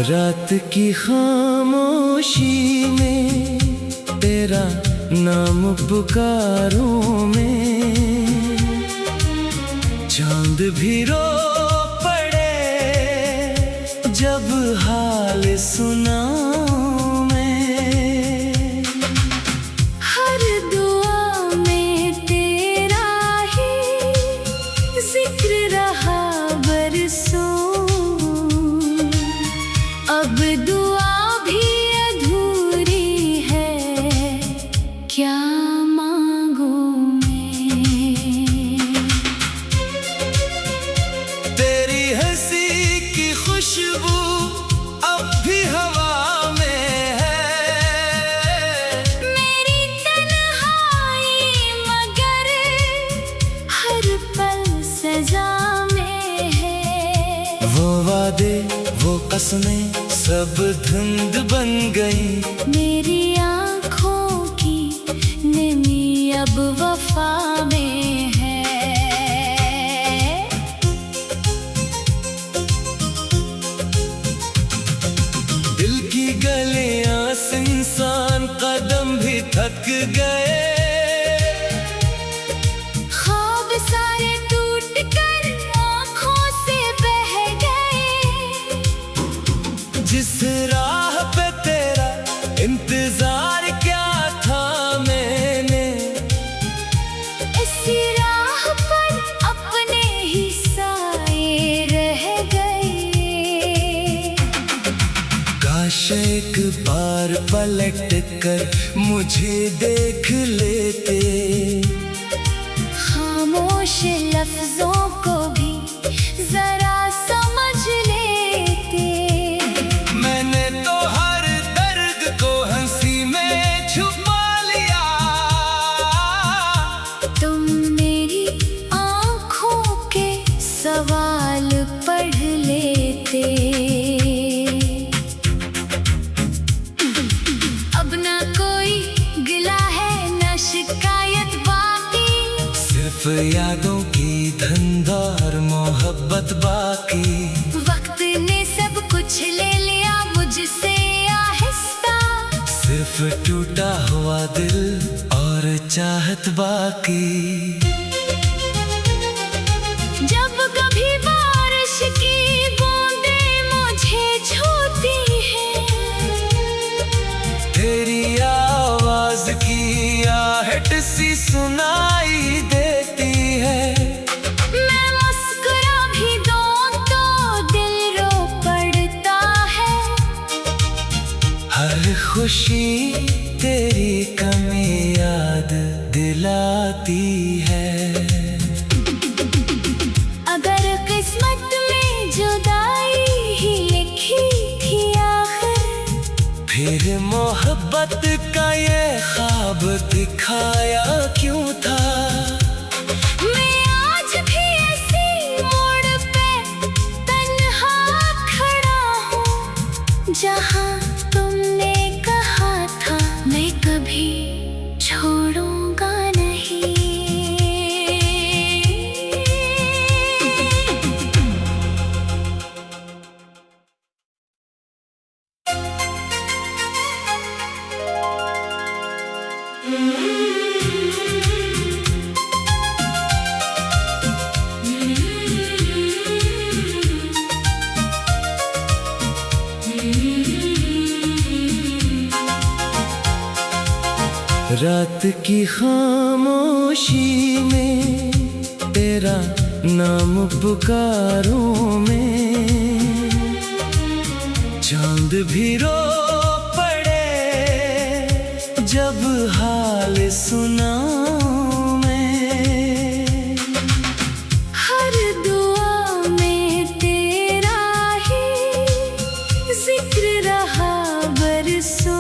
रात की खामोशी में तेरा नाम पुकारूं मैं, चांद भी रो पड़े जब हाल सुनाऊं मैं। हर दुआ में तेरा ही जिक्र रहा बरसों, अब दुआ भी अधूरी है, क्या मांगूं मैं। तेरी हंसी की खुशबू अब भी हवा में है, मेरी तन्हाई मगर हर पल सजा में है। वो वादे वो कसमें सब धुंध बन गई, मेरी आँखों की नमी अब वफा में है। दिल की गलियां इंसान कदम भी थक गए, ख्वाब सारे टूट कर आँखों से बह गए। जिस राह पे तेरा इंतजार क्या था मैंने, इसी राह पर अपने ही साए रह गए। काश एक बार पलट कर मुझे देख लेते, खामोश लफ्जों को भी जरा समझ लेते। मैंने तो हर दर्द को हंसी में छुपा लिया, तुम मेरी आँखों के सवाल पढ़ लेते। अब ना कोई गिला है ना शिकायत बाकी, सिर्फ यादों की धंधार मोहब्बत बाकी। वक्त ने सब कुछ ले लिया मुझसे आहिस्ता, सिर्फ टूटा हुआ दिल और चाहत बाकी। जब कभी बारिश की बूंदें मुझे छूती हैं, तेरी आवाज की आहट सी सुनाई देती है, मैं मुस्कुरा भी दूं तो दिल रो पड़ता है। हर खुशी तेरी कमी याद दिलाती है। अगर किस्मत में जुदाई ही लिखी थी आखिर, फिर मोहब्बत का ये ख्वाब दिखाया क्यों था। मैं आज भी ऐसी मोड़ पे तन्हा खड़ा हूँ, जहाँ तुमने कहा था मैं कभी छोड़ूंगा नहीं। रात की खामोशी में तेरा नाम पुकारूं मैं, चांद भी रो पड़े जब हाल सुनाऊं मैं। हर दुआ में तेरा ही जिक्र रहा बरसों,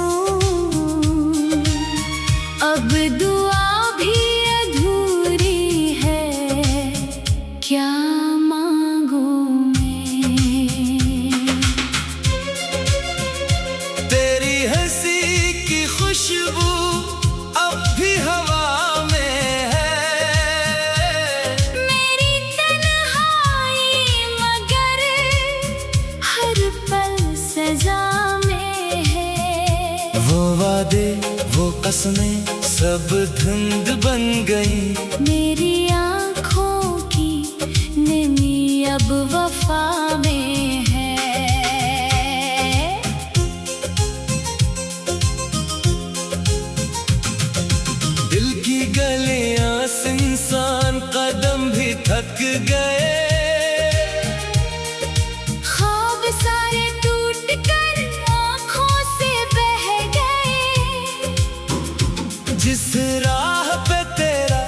अब दुआ भी अधूरी है, क्या मांगूं मैं। तेरी हंसी की खुशबू अब भी हवा में है, मेरी तन्हाई वादे वो कसमें सब धुंध बन गई। मेरी आँखों की नमी अब वफा में है। दिल की गलियां इंसान कदम भी थक गए। ख्वाब सारे टूट कर आँखों से बह गए। जिस राह पे तेरा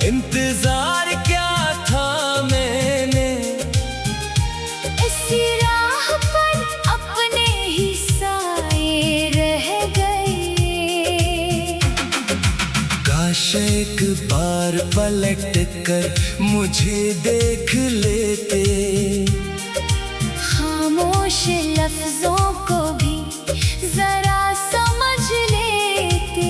इंतजार क्या था मैंने, इसी राह पर अपने ही साए रह गए। काश एक बार पलट कर मुझे देख लेते। खामोश लफ्जों को भी जरा समझ लेते।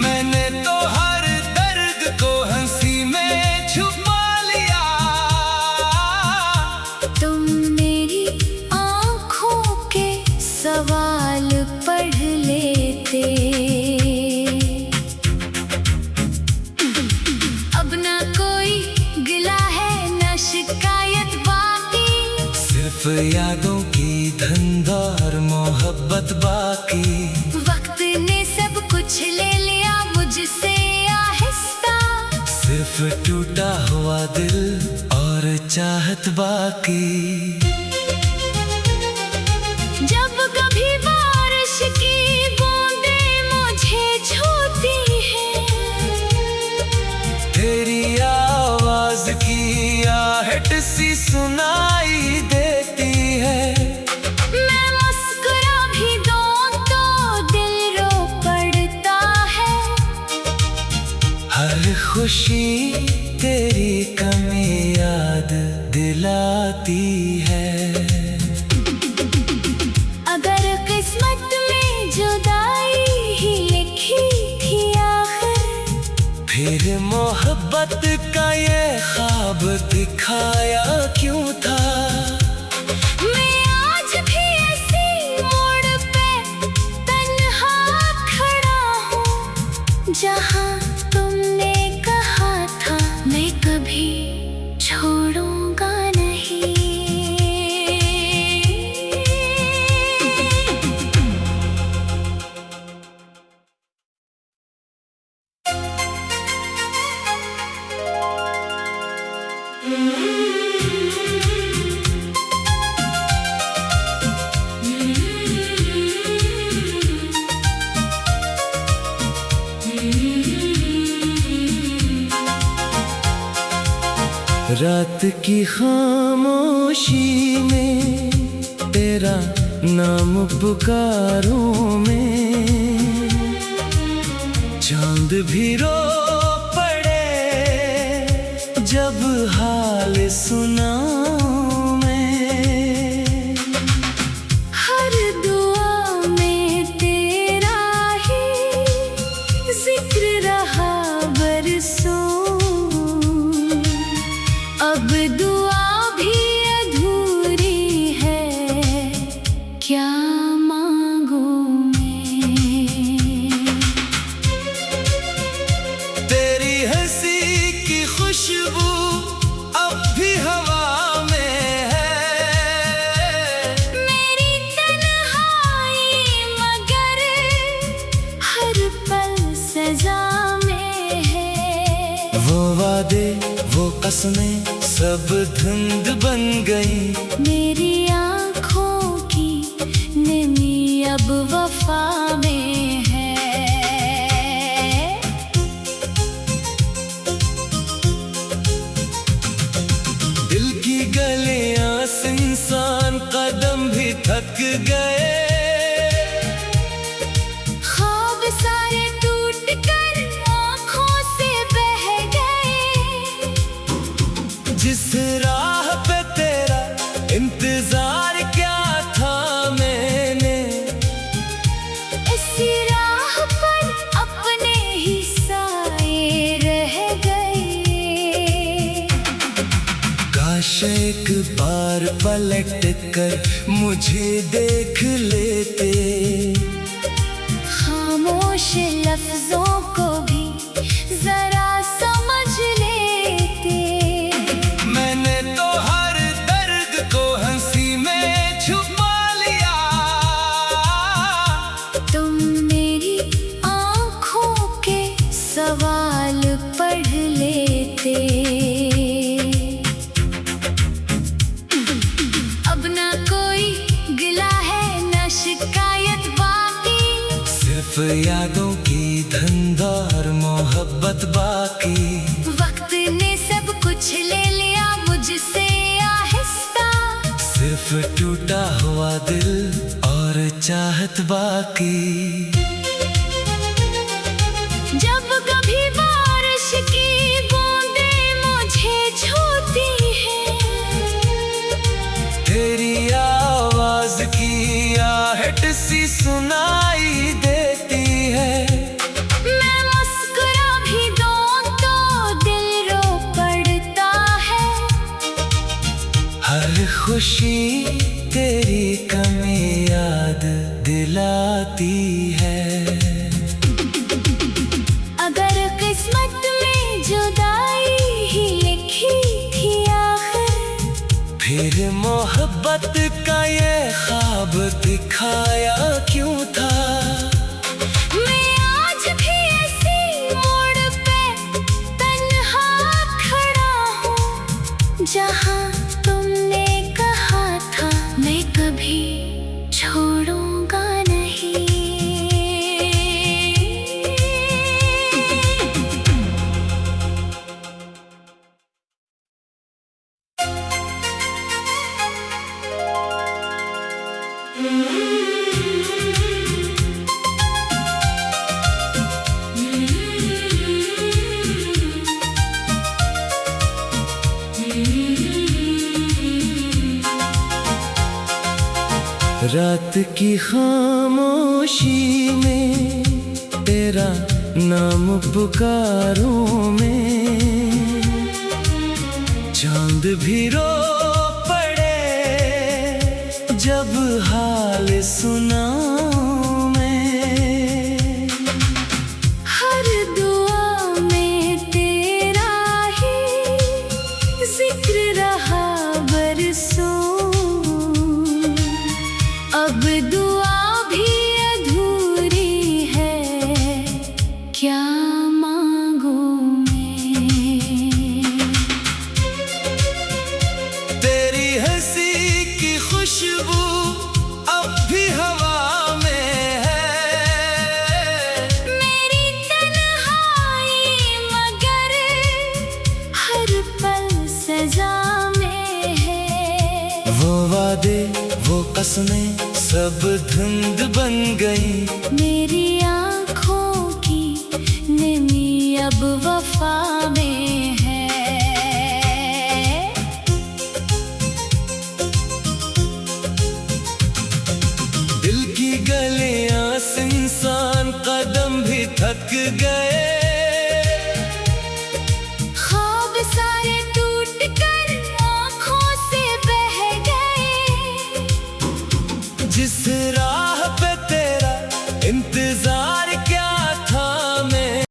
मैंने तो हर दर्द को हंसी में छुपा लिया। तुम मेरी आँखों के सवाल पढ़ लेते। अब ना कोई गिला है ना शिकायत बाकी। सिर्फ यादों की धुंध और मोहब्बत बाकी। वक्त ने सब कुछ ले लिया मुझसे आहिस्ता। सिर्फ टूटा हुआ दिल और चाहत बाकी। जब कभी बारिश की बूंदें मुझे छूती हैं, तेरी आवाज की आहट सी सुनाई देती है। मैं मुस्कुरा भी दूं तो दिल रो पड़ता है। हर खुशी तेरी कमी याद दिलाती है। अगर किस्मत में जुदाई ही लिखी थी आखिर, फिर मोहब्बत का ये ख्वाब दिखाया क्यों था। मैं आज भी ऐसी मोड़ पे तन्हा खड़ा हूँ, जहाँ तुमने कहा था मैं कभी छोड़ूंगा नहीं। रात की खामोशी में तेरा नाम पुकारूं मैं। चांद भी रो पड़े जब हाल सुनाऊं मैं। हर दुआ में तेरा ही जिक्र रहा बरसों। अब दुआ भी अधूरी है, क्या मांगूं मैं। तेरी हंसी की खुशबू अब भी हवा में है। मेरी तन्हाई मगर हर पल सजा में है। वो वादे वो कसमें सब धुंध बन गई। मेरी आँखों की नमी अब वफा में है। दिल की गलियां इंसान कदम भी थक गए। ख्वाब सारे टूट कर आँखों से बह गए। जिस राह पे तेरा इंतजार क्या था मैंने, इसी राह पर अपने ही साए रह गए। काश एक बार पलट कर मुझे देख लेते। हाँ खामोश लफ्जों को भी जरा समझ लेते। मैंने तो हर दर्द को हंसी में छुपा लिया। तुम मेरी आंखों के सवाल पढ़ लेते। अब ना कोई गिला है ना शिकायत बाकी, सिर्फ यादों की धंधार मोहब्बत बाकी। वक्त ने सब कुछ ले लिया मुझसे आहिस्ता, सिर्फ टूटा हुआ दिल और चाहत बाकी। जब कभी बारिश की बूंदें मुझे छूती हैं, तेरी आवाज की आहट सी सुनाई देती है। मैं मुस्कुरा भी दूं तो दिल रो पड़ता है। हर खुशी तेरी कमी याद दिलाती है। अगर किस्मत में जुदाई ही लिखी थी आखिर, फिर मोहब्बत का ये ख्वाब दिखाया क्यों था। मैं आज भी ऐसी मोड़ पे तन्हा खड़ा हूँ, जहाँ तुमने कहा था मैं कभी छोड़ूंगा नहीं। रात की खामोशी में तेरा नाम पुकारूं मैं, चांद भी रो पड़े जब हाल सुनाऊं मैं। हर दुआ में तेरा ही जिक्र रहा बरसों, अब दुआ भी अधूरी है, क्या मांगूं मैं। तेरी हंसी की खुशबू अब भी हवा में है। मेरी तन्हाई मगर हर पल सजा में है। वो वादे वो कसमें सब धुंध बन गई। मेरी आँखों की नमी अब वफा में है। दिल की गलियां इंसान कदम भी थक गए। ख्वाब सारे टूट कर आँखों से बह गए। जिस रात